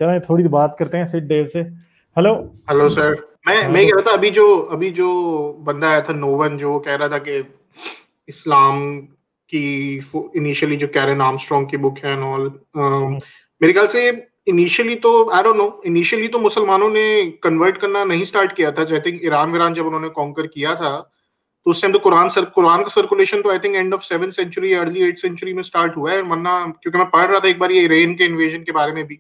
चलो थोड़ी सी बात करते हैं सिड डेव से। Hello hello sir. मैं कह रहा था अभी जो बंदा आया था नोवन, जो कह रहा था कि इस्लाम की इनिशियली जो कैरन आर्मस्ट्रॉन्ग की बुक है एंड ऑल, मेरे ख्याल से इनिशियली तो आई डोंट नो, इनिशियली तो मुसलमानों ने कन्वर्ट करना नहीं स्टार्ट किया था। आई थिंक ईरान जब उन्होंने कॉन्कर किया था तो उस टाइम तो कुरान का सर्कुलेशन तो I think end of 7th century early 8th century में स्टार्ट हुआ है। वरना क्योंकि मैं पढ़ रहा था एक बार ये इरान के इन्वेजन के बारे में भी,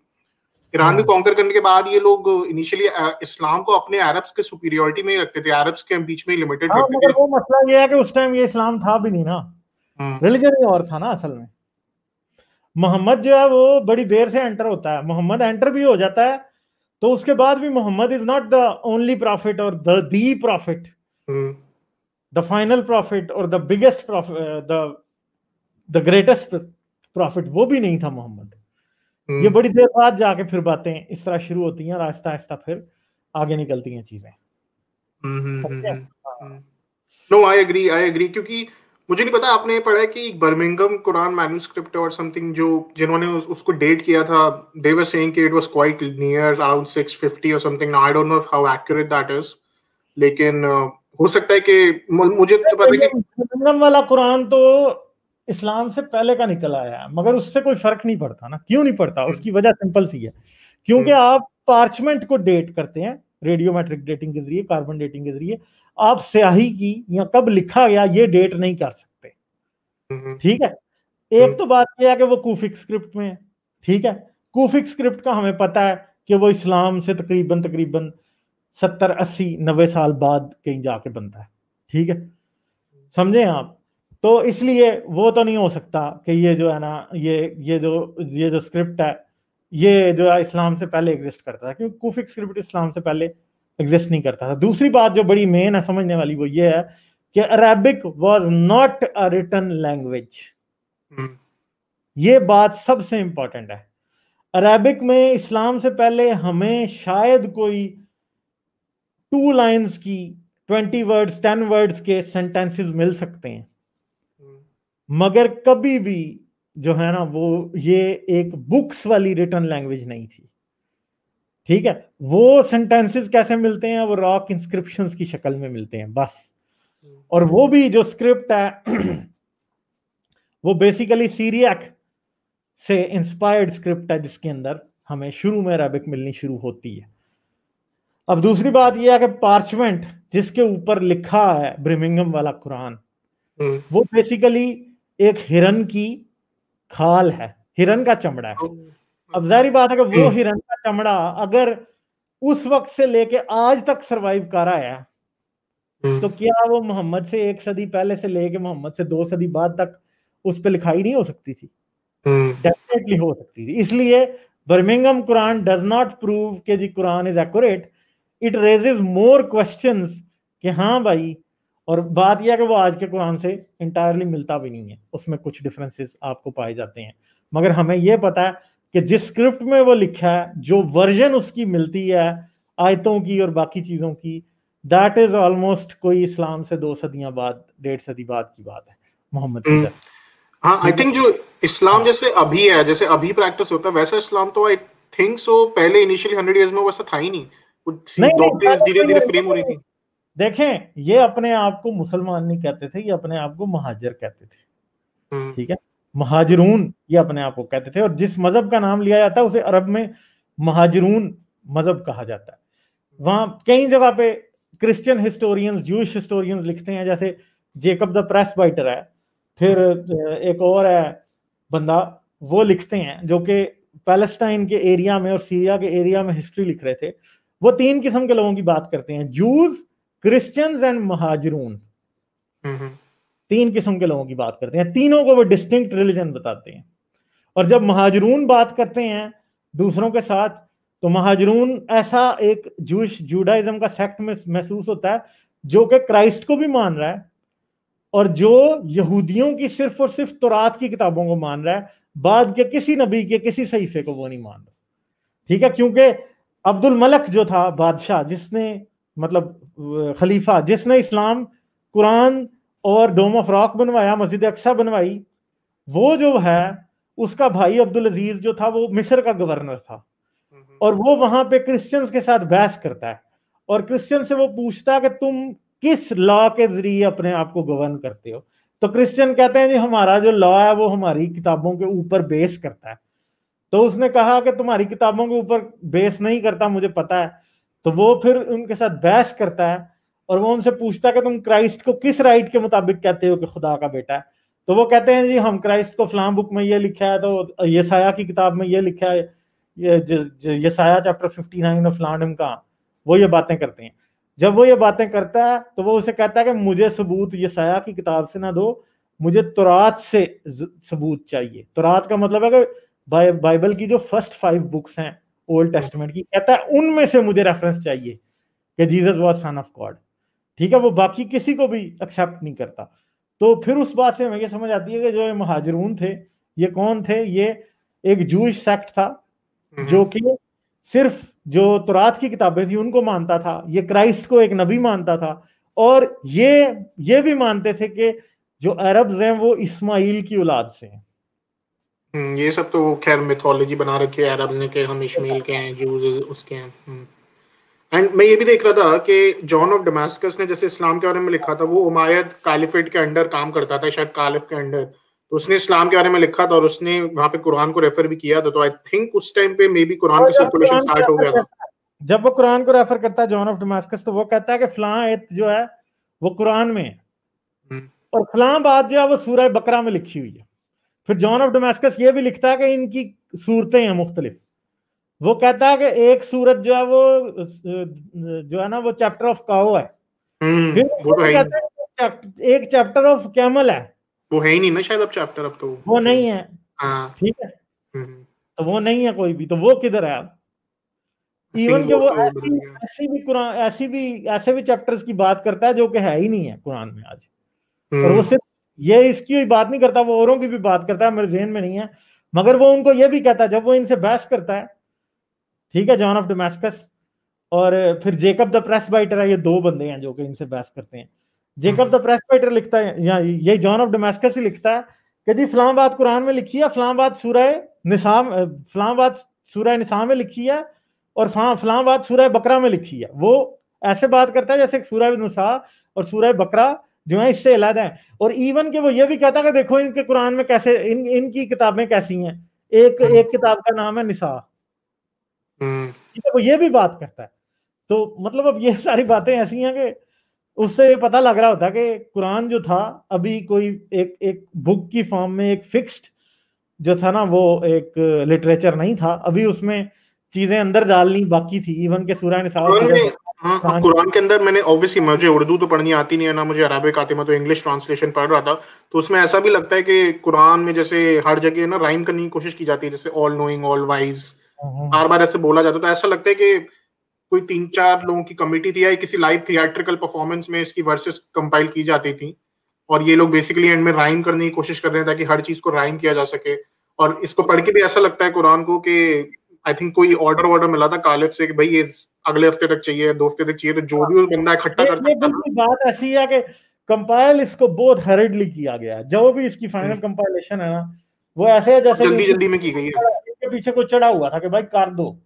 ईरान भी कॉन्कर करने के बाद ये लोग इनिशियली इस्लाम को अपने अरब्स के सुपीरियरिटी में ही रखते थे, अरब्स के बीच में लिमिटेड रखते थे। मगर वो मसला ये है कि उस टाइम ये इस्लाम था भी नहीं ना, रिलीजन ही और था ना असल में। मोहम्मद जो है वो बड़ी देर से एंटर होता है, मोहम्मद एंटर भी हो जाता है तो उसके बाद भी Muhammad is not the only prophet और the prophet, the final prophet और the biggest prophet, the greatest prophet वो भी नहीं था मोहम्मद। ये बड़ी देर बाद जाके फिर बातें इस तरह शुरू होती हैं, आहिस्ता आहिस्ता फिर आगे निकलती हैं चीजें। नो आई एग्री क्योंकि मुझे नहीं पता, आपने पढ़ा है कि बर्मिंघम कुरान मैन्युस्क्रिप्ट और समथिंग जो जिन्होंने उसको डेट किया था, दे वर सेइंग कि it was quite near around 650 और something. I don't know how accurate that is, लेकिन हो सकता है कि मुझे तो पता है कि बर्मिंघम वाला कुरान तो इस्लाम से पहले का निकल आया है, मगर उससे कोई फर्क नहीं पड़ता ना। क्यों नहीं पड़ता? उसकी वजह सिंपल सी है, क्योंकि आप पार्चमेंट को डेट करते हैं रेडियोमेट्रिक डेटिंग के जरिए, कार्बन डेटिंग के जरिए। आप स्याही की या कब लिखा गया ये डेट नहीं कर सकते, ठीक है। एक तो बात यह है कि वो कूफिक स्क्रिप्ट में है, ठीक है। कूफिक स्क्रिप्ट का हमें पता है कि वो इस्लाम से तकरीबन 70, 80, 90 साल बाद कहीं जाके बनता है, ठीक है, समझे आप। तो इसलिए वो तो नहीं हो सकता कि ये जो है ना, ये जो स्क्रिप्ट है ये जो है इस्लाम से पहले एग्जिस्ट करता था, क्योंकि कूफिक स्क्रिप्ट इस्लाम से पहले एग्जिस्ट नहीं करता था। दूसरी बात जो बड़ी मेन है समझने वाली, वो ये है कि Arabic was not a written language. ये बात सबसे इंपॉर्टेंट है। अरेबिक में इस्लाम से पहले हमें शायद कोई 2 लाइन्स की 20 वर्ड्स 10 वर्ड्स के सेंटेंसेस मिल सकते हैं, मगर कभी भी जो है ना वो ये एक बुक्स वाली रिटन लैंग्वेज नहीं थी, ठीक है। वो सेंटेंसेस कैसे मिलते हैं? वो रॉक इंस्क्रिप्शंस की शक्ल में मिलते हैं बस। और वो भी जो स्क्रिप्ट है वो बेसिकली सीरियक से इंस्पायर्ड स्क्रिप्ट है, जिसके अंदर हमें शुरू में अरबिक मिलनी शुरू होती है। अब दूसरी बात यह है कि पार्चमेंट जिसके ऊपर लिखा है बर्मिंघम वाला कुरान, वो बेसिकली एक हिरन की खाल है, हिरन का चमड़ा है। अब जाहिर बात है कि वो हिरन का चमड़ा अगर उस वक्त से लेके आज तक सरवाइव कर रहा है, तो क्या वो मोहम्मद से 1 सदी पहले से लेके मोहम्मद से 2 सदी बाद तक उस पर लिखाई नहीं हो सकती थी? डेफिनेटली हो सकती थी। इसलिए Birmingham Quran does not prove कि जी Quran is accurate, it raises more questions कि हाँ भाई। और बात यह है कि वो आज के कुरान से इंटायरली मिलता भी नहीं है, उसमें कुछ डिफरेंसेस आपको पाए जाते हैं। मगर हमें यह पता है कि जिस स्क्रिप्ट में वो लिखा है, जो वर्जन उसकी मिलती है आयतों की और बाकी चीजों की, दैट इज ऑलमोस्ट कोई इस्लाम से 2 सदियां बाद, 1.5 सदी बाद की बात है मोहम्मद की तरफ। हाँ, आई थिंक जो इस्लाम जैसे अभी है, जैसे अभी प्रैक्टिस होता है, वैसा इस्लाम तो आई थिंक सो पहले इनिशियली 100 years में वैसा था ही नहीं। डॉक्ट्रिन्स धीरे-धीरे फ्रेम हो रही थी। देखें, ये अपने आप को मुसलमान नहीं कहते थे, ये अपने आप को महाजिर कहते थे, ठीक है। महाजिरून ये अपने आप को कहते थे, और जिस मजहब का नाम लिया जाता है उसे अरब में महाजिरून मजहब कहा जाता है। वहां कई जगह पे क्रिश्चियन हिस्टोरियंस, जूइश हिस्टोरियंस लिखते हैं, जैसे जेकब द प्रेसबाइटर है, फिर एक और है बंदा, वो लिखते हैं जो कि पैलेस्टाइन के एरिया में और सीरिया के एरिया में हिस्ट्री लिख रहे थे। वो 3 किस्म के लोगों की बात करते हैं, जूज, क्रिश्चियंस एंड महाजिरून। 3 किस्म के लोगों की बात करते हैं, तीनों को वो डिस्टिंक्ट रिलीजन बताते हैं। और जब महाजिरून बात करते हैं दूसरों के साथ, तो महाजिरून ऐसा एक जूश जूडाइज्म का सेक्ट में महसूस होता है जो कि क्राइस्ट को भी मान रहा है और जो यहूदियों की सिर्फ और सिर्फ तौरात की किताबों को मान रहा है, बाद के किसी नबी के किसी सहीफे को वो नहीं मान रहा, ठीक है। क्योंकि अब्दुल मलक जो था बादशाह, जिसने मतलब खलीफा, जिसने इस्लाम, कुरान और डोम ऑफ रॉक बनवाया, मस्जिद अक्सा बनवाई, वो जो है उसका भाई अब्दुल अजीज जो था वो मिस्र का गवर्नर था। और वो वहां पे क्रिश्चियंस के साथ बहस करता है और क्रिश्चियन से वो पूछता है कि तुम किस लॉ के जरिए अपने आप को गवर्न करते हो। तो क्रिश्चियन कहते हैं जी हमारा जो लॉ है वो हमारी किताबों के ऊपर बेस करता है। तो उसने कहा कि तुम्हारी किताबों के ऊपर बेस नहीं करता, मुझे पता है। तो वो फिर उनके साथ बहस करता है और वो उनसे पूछता है कि तुम क्राइस्ट को किस राइट के मुताबिक कहते हो कि खुदा का बेटा है। तो वो कहते हैं जी हम क्राइस्ट को फलां बुक में ये लिखा है, तो यसाया की किताब में ये लिखा है, ये यसाया चैप्टर 59 ऑफ फलां का, वो ये बातें करते हैं। जब वो ये बातें करता है तो वो उसे कहता है कि मुझे सबूत यसाया की किताब से ना दो, मुझे तौरात से सबूत चाहिए। तौरात का मतलब है कि बाइबल की जो फर्स्ट 5 बुक्स हैं ओल्ड टेस्टमेंट की, कहता है उनमें से मुझे रेफरेंस चाहिए कि Jesus was son of God. ठीक है, वो बाकी किसी को भी एक्सेप्ट नहीं करता। तो फिर उस बात से हमें ये समझ आती है कि जो महाजरून थे ये कौन थे? ये एक जूइश सेक्ट था जो कि सिर्फ जो तौरात की किताबें थी उनको मानता था, ये क्राइस्ट को एक नबी मानता था, और ये भी मानते थे कि जो अरब्स हैं वो इस्माइल की औलाद से हैं। ये सब तो खैर मिथोलॉजी बना रखी है अरब ने कि हम इस्माइल के हैं, जूस उसके हैं। एंड मैं ये भी देख रहा था कि जॉन ऑफ डमास्कस ने जैसे इस्लाम के बारे में लिखा था, वो उमायद कालिफेट के अंडर काम करता था, शायद कालिफ के अंडर, तो उसने इस्लाम के बारे में लिखा था और उसने वहां पे कुरान को रेफर भी किया था। तो आई थिंक उस टाइम पे मे बी कुरान का सर्कुलेशन स्टार्ट हो गया था। जब वो कुरान को रेफर करता है जॉन ऑफ डमास्कस, तो वो कहता है कि फलां आयत जो है वो कुरान में है और फलां बात जो है वो सूरह बकरा में लिखी हुई है। फिर जॉन ऑफ डमास्कस ये भी लिखता है कि इनकी सूरतें हैं मुख्तलिफ। वो कहता है कि एक सूरत जो है वो जो है ना वो चैप्टर ऑफ काओ है, फिर वो तो है कहता है एक चैप्टर ऑफ कैमल है, वो है ही नहीं ना शायद अब चैप्टर, अब तो वो नहीं है। हाँ ठीक है, तो वो नहीं है कोई भी, तो वो किधर है अब? इवन कि वो ऐसी भी कुरान ऐसे भी चैप्टर्स की बात करता है जो कि है ही नहीं है कुरान में आज। और वो सिर्फ ये इसकी ही बात नहीं करता, वो औरों की भी बात करता है, मेरे ज़हन में नहीं है, मगर वो उनको ये भी कहता है जब वो इनसे बहस करता है। ठीक है, जॉन ऑफ डमास्कस और फिर जेकब द प्रेसबाइटर है, ये 2 बंदे हैं जो कि इनसे बहस करते हैं। जेकब द प्रेसबाइटर लिखता है, या ये जॉन ऑफ डमास्कस ही लिखता है कि जी फलां बात कुरान में लिखी है, फलां बात सूरह निसा में लिखी है और फलां बात सूरह बकरा में लिखी है। वो ऐसे बात करता है जैसे सूरह निसा और सूरह बकरा जो है इससे अलग है। और इवन के वो ये भी कहता है कि देखो इनके कुरान में कैसे इनकी किताबें कैसी हैं, एक किताब का नाम है निसा। ठीक है, वो ये भी बात करता है। तो मतलब अब ये सारी बातें ऐसी हैं कि उससे पता लग रहा होता कि कुरान जो था अभी कोई एक बुक की फॉर्म में, एक फिक्स्ड जो था ना वो एक लिटरेचर नहीं था, अभी उसमें चीजें अंदर डालनी बाकी थी। इवन के सूरह निसा, हाँ, कुरान के अंदर मैंने ऑब्वियसली, मुझे उर्दू तो पढ़नी आती नहीं है ना, मुझे अरबिक आती, मैं तो इंग्लिश ट्रांसलेशन पढ़ रहा था, तो उसमें ऐसा भी लगता है कि कुरान में जैसे हर जगह ना राइम करने की कोशिश की जाती है, जैसे ऑल नोइंग ऑल वाइज बार बार ऐसे बोला जाता है। तो ऐसा लगता है कि कोई 3-4 लोगों की कमिटी थी या किसी लाइव थिएट्रिकल परफॉर्मेंस में इसकी वर्सेस कंपाइल की जाती थी और ये लोग बेसिकली एंड में राइम करने की कोशिश कर रहे हैं ताकि हर चीज को राइम किया जा सके। और इसको पढ़ के भी ऐसा लगता है कुरान को कि आई थिंक कोई ऑर्डर मिला था कालिफ से कि भाई ये अगले हफ्ते तक चाहिए, 2 हफ्ते तक चाहिए, तो जो भी बंदा इकट्ठा कर सकता था। बात ऐसी है कि कंपाइल इसको बहुत हरिडली किया गया, जो भी इसकी फाइनल कंपाइलेशन है ना वो ऐसे है जैसे जल्दी में की गई है, इसके पीछे कोई चढ़ा हुआ था कि भाई कर दो।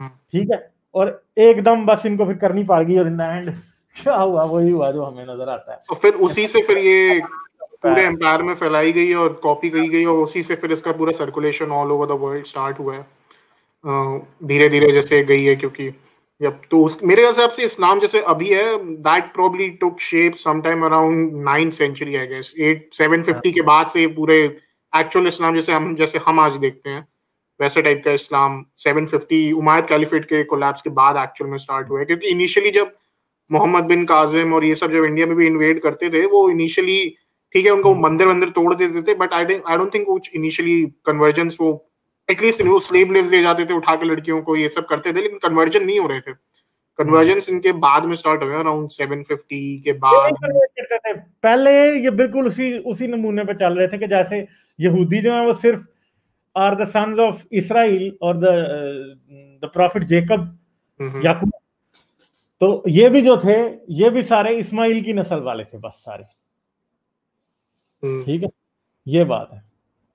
ठीक है, और एकदम बस इनको फिर करनी पड़ गई और इन द एंड क्या हुआ वही हुआ जो हमें नजर आता है। तो फिर उसी से फिर ये पूरे एम्पायर में फैलाई गई और कॉपी की गई और उसी से फिर इसका पूरा circulation all over the world start हुआ है धीरे धीरे जैसे गई है। क्योंकि जब तो मेरे हिसाब से इस्लाम जैसे अभी है, that probably took shape sometime around 9th century I guess, 750 के बाद से पूरे एक्चुअल इस्लाम जैसे हम आज देखते हैं वैसे टाइप का इस्लाम 750 उमायद कैलिफेट के कोलैप्स के बाद एक्चुअल में स्टार्ट हुआ है। क्योंकि इनिशियली जब मोहम्मद बिन काजिम और ये सब जब इंडिया में भी इन्वेड करते थे, वो इनिशियली ठीक है उनको मंदिर तोड़ देते थे, बट आई डोंट थिंक कुछ इनिशियली कन्वर्जेंस वो एटलीस्ट वो स्लेव ले जाते थे उठा के लड़कियों को, ये सब करते थे, लेकिन कन्वर्जन नहीं हो रहे थे। कन्वर्जेंस इनके बाद में स्टार्ट हुआ अराउंड 750 के बाद। पहले ये बिल्कुल उसी नमूने पे चल रहे थे कि जैसे यहूदी जो है वो सिर्फ are the sons of Israel और द प्रॉफिट जेकब याकूब, तो ये भी जो थे ये भी सारे इस्माइल की नस्ल वाले थे बस सारे। ठीक है, ये बात है।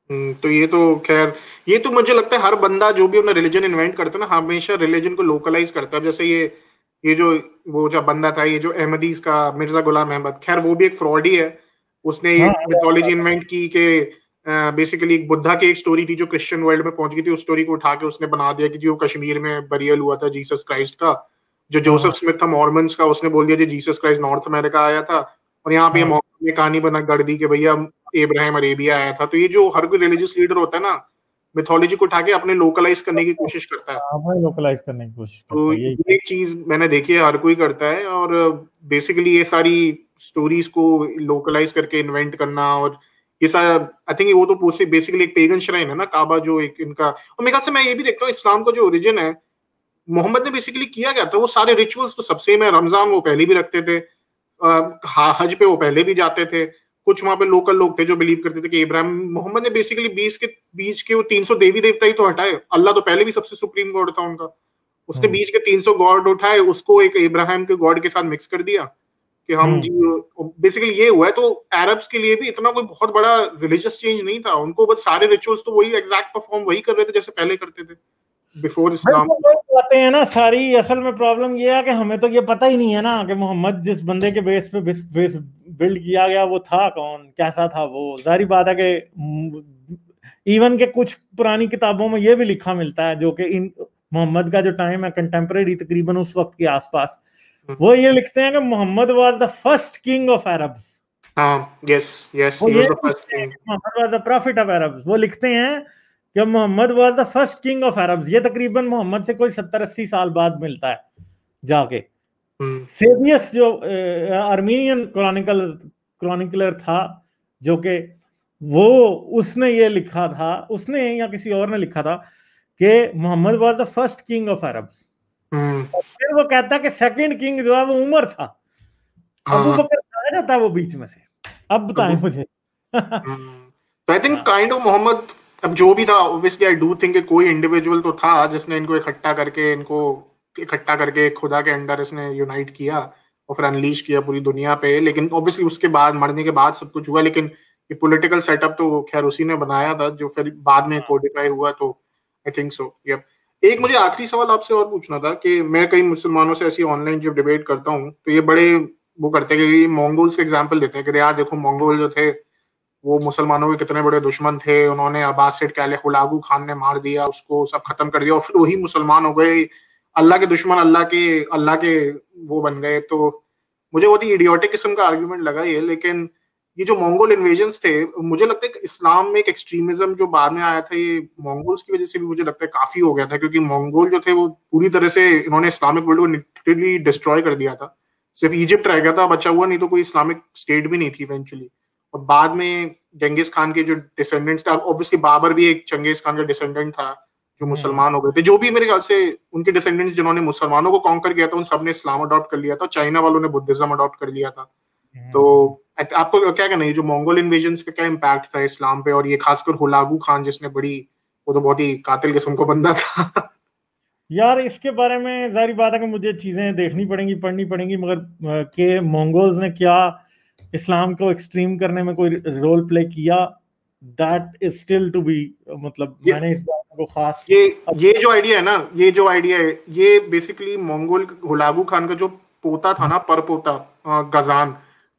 तो ये तो खैर, ये तो मुझे लगता है हर बंदा जो भी अपना रिलीजन इन्वेंट करता है ना, हमेशा रिलीजन को लोकलाइज करता है। जैसे ये जो वो जो बंदा था, ये जो अहमदीज का मिर्जा गुलाम अहमद, खैर वो भी एक फ्रॉड ही है। उसने ये मिथोलॉजी इन्वेंट की कि बेसिकली एक बुद्धा की एक स्टोरी थी जो क्रिश्चियन वर्ल्ड में पहुंच गई थी, उस स्टोरी को उठा के उसने बना दिया कि जो कश्मीर में बरियल हुआ था जीसस क्राइस्ट का, जो जोसेफ स्मिथ था मॉर्मन्स का, उसने बोल दिया कि जीसस क्राइस्ट नॉर्थ अमेरिका आया था, और यहाँ पे ये कहानी बना गढ़ दी कि भैया इब्राहिम अरेबिया आया था। तो ये जो हर कोई रिलीजियस लीडर होता है ना, मिथोलॉजी को उठा के अपने लोकलाइज करने की कोशिश करता है, लोकलाइज करने की कोशिश करता तो है। ये एक चीज मैंने देखी है हर कोई करता है। और बेसिकली ये सारी स्टोरीज को लोकलाइज करके इन्वेंट करना, और ये सारा आई थिंक वो तो बेसिकली एक पेगन श्राइन है ना, काबा, जो एक इनका। और मेरे ख्याल से मैं ये भी देखता हूँ इस्लाम का जो ओरिजिन है, मोहम्मद ने बेसिकली किया क्या था, वो सारे रिचुअल्स तो सब सेम है। रमजान वो पहले भी रखते थे, हज पे वो पहले भी जाते थे। कुछ वहां पे लोकल लोग थे जो बिलीव करते थे कि इब्राहिम, मोहम्मद ने बेसिकली 20 के बीच के वो 300 देवी देवता ही तो हटाए। अल्लाह तो पहले भी सबसे सुप्रीम गॉड था उनका, उसने बीच के 300 गॉड उठाए, उसको एक इब्राहिम के गॉड के साथ मिक्स कर दिया कि हम जी। बेसिकली ये हुआ है। तो अरब्स के लिए भी इतना कोई बहुत बड़ा रिलीजियस चेंज नहीं था, उनको बस सारे रिचुअल्स तो वही एग्जैक्ट परफॉर्म वही कर रहे थे जैसे पहले करते थे बिफोर इस्लाम। बातें हैं ना सारी, असल में प्रॉब्लम ये है कि हमें तो ये पता ही नहीं है ना कि मोहम्मद जिस बंदे के बेस पे बिल्ड किया गया वो था कौन, कैसा था वो। जाहिर बात है कि इवन के कुछ पुरानी किताबों में ये भी लिखा मिलता है, जो कि इन मोहम्मद का जो टाइम है कंटेम्परेरी तकरीबन उस वक्त के आसपास, वो ये लिखते हैं कि Mohammed was the first king of Arabs. Yes yes, he was the first king, Mohammed was the prophet of Arabs. वो लिखते हैं कि Mohammed was the first king of Arabs. ये तकरीबन मोहम्मद से कोई 70-80 साल बाद मिलता है जाके। सेवियस जो आर्मीनियन क्रॉनिकलर था, जो कि वो उसने ये लिखा था, उसने या किसी और ने लिखा था कि Mohammed was the first king of Arabs. फिर वो कहता है कि सेकंड किंग जो है वो उमर था, अबू बकर आ जाता वो बीच में से। अब बताएं मुझे। तो I think kind of Mohammed, अब जो भी था, ऑब्वियसली आई डू थिंक कोई इंडिविजुअल तो था जिसने इनको इकट्ठा करके खुदा के अंडर इसने यूनाइट किया और फिर अनलीश किया पूरी दुनिया पे। लेकिन ऑब्वियसली उसके बाद, मरने के बाद सब कुछ हुआ, लेकिन ये पॉलिटिकल सेटअप तो खैर उसी ने बनाया था जो फिर बाद में कोडिफाई हुआ। तो आई थिंक सो। एक मुझे आखिरी सवाल आपसे और पूछना था कि मैं कई मुसलमानों से ऐसी ऑनलाइन जब डिबेट करता हूँ तो ये बड़े वो करते हैं कि मंगोल्स के एग्जाम्पल देते हैं कि यार देखो मंगोल जो थे वो मुसलमानों के कितने बड़े दुश्मन थे, उन्होंने अब्बासिड कैलिफ हुलागू खान ने मार दिया, उसको सब खत्म कर दिया, और फिर वही मुसलमान हो गए, अल्लाह के दुश्मन अल्लाह के वो बन गए। तो मुझे बहुत ही इडियोटिक किस्म का आर्ग्यूमेंट लगा ये। लेकिन ये जो मंगोल इन्वेजन्स थे, मुझे लगता है कि इस्लाम में एक एक्सट्रीमिज्म जो बाद में आया था, ये मंगोल्स की वजह से भी मुझे लगता है काफी हो गया था, क्योंकि मंगोल जो थे वो पूरी तरह से इन्होंने इस्लामिक वर्ल्ड को लिटरली डिस्ट्रॉय कर दिया था। सिर्फ इजिप्ट रह गया था बचा हुआ, नहीं तो कोई इस्लामिक स्टेट भी नहीं थी इवेंचुअली। और बाद में गेंगिस खान के जो डिसेंडेंट्स थे, ऑब्वियसली बाबर भी एक चंगेज खान का डिसेंडेंट था जो मुसलमान हो गए थे। जो भी मेरे ख्याल से उनके डिसेंडेंट्स जिन्होंने मुसलमानों को कॉन्कर किया था, उन सबने इस्लाम अडॉप्ट कर लिया था, चाइना वालों ने बुद्धिज्म अडॉप्ट कर लिया था। तो आपको क्या कहना है, जो मंगोल इन्वेजन्स का क्या इम्पैक्ट था इस्लाम पे, और ये खासकर हुलागू खान जिसने वो तो बहुत ही कातिल किस्म का बंदा था। यार इसके बारे में जाहिर बात है कि मुझे चीजें देखनी पड़ेंगी, पढ़नी पड़ेंगी, मगर के मंगोल्स ने क्या इस्लाम को एक्सट्रीम करने में कोई रोल प्ले किया, that is still to be, मतलब मैंने इस बात को खास ये जो आइडिया है ना, ये बेसिकली मंगोल हुलागू खान का जो पोता था ना, परपोता गजान,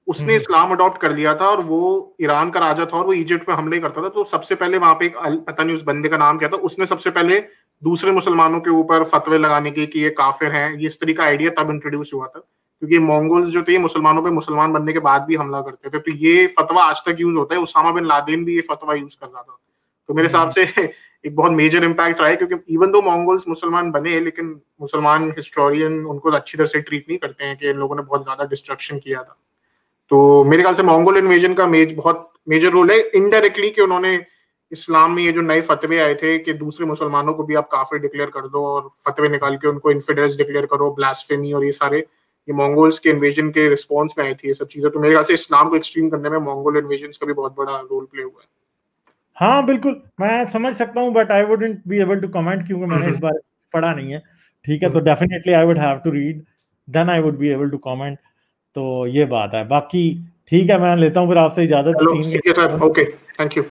उसने इस्लाम अडॉप्ट कर लिया था, और वो ईरान का राजा था और वो इजिप्ट पे हमले करता था। तो सबसे पहले वहां पे पता नहीं उस बंदे का नाम क्या था, उसने सबसे पहले दूसरे मुसलमानों के ऊपर फतवे लगाने के कि ये काफिर हैं, ये इस तरीका आइडिया तब इंट्रोड्यूस हुआ था, क्योंकि मंगोल्स जो थे मुसलमानों पे मुसलमान बनने के बाद भी हमला करते थे। तो ये फतवा आज तक यूज होता है, उसामा बिन लादेन भी ये फतवा यूज कर रहा था। तो मेरे हिसाब से एक बहुत मेजर इम्पैक्ट रहा है, क्योंकि इवन दो मंगोल्स मुसलमान बने, लेकिन मुसलमान हिस्टोरियन उनको अच्छी तरह से ट्रीट नहीं करते हैं कि इन लोगों ने बहुत ज्यादा डिस्ट्रक्शन किया था। तो मेरे ख्याल से मंगोल इन्वेजन का बहुत मेजर रोल है इनडायरेक्टली, कि उन्होंने इस्लाम में ये जो नए फतवे आए थे कि दूसरे मुसलमानों को भी आप काफिर डिक्लेयर कर दो, और फतवे निकाल के उनको इन्फिडेल्स डिक्लेयर करो, ब्लास्फेमी, और ये सारे ये मंगोल्स के इन्वेजन के रिस्पॉन्स में आई थी ये सब चीजें। तो मेरे ख्याल से इस्लाम को एक्सट्रीम करने में मंगोल इन्वेजन का भी बहुत बड़ा रोल प्ले हुआ है। हाँ बिल्कुल, मैं समझ सकता हूँ, but I wouldn't be able to comment, क्योंकि मैंने इस बारे में पढ़ा नहीं है। ठीक है, तो definitely I would have to read, then I would be able to comment. तो ये बात है, बाकी ठीक है, मैं लेता हूँ फिर आपसे इजाजत। Okay, thank you.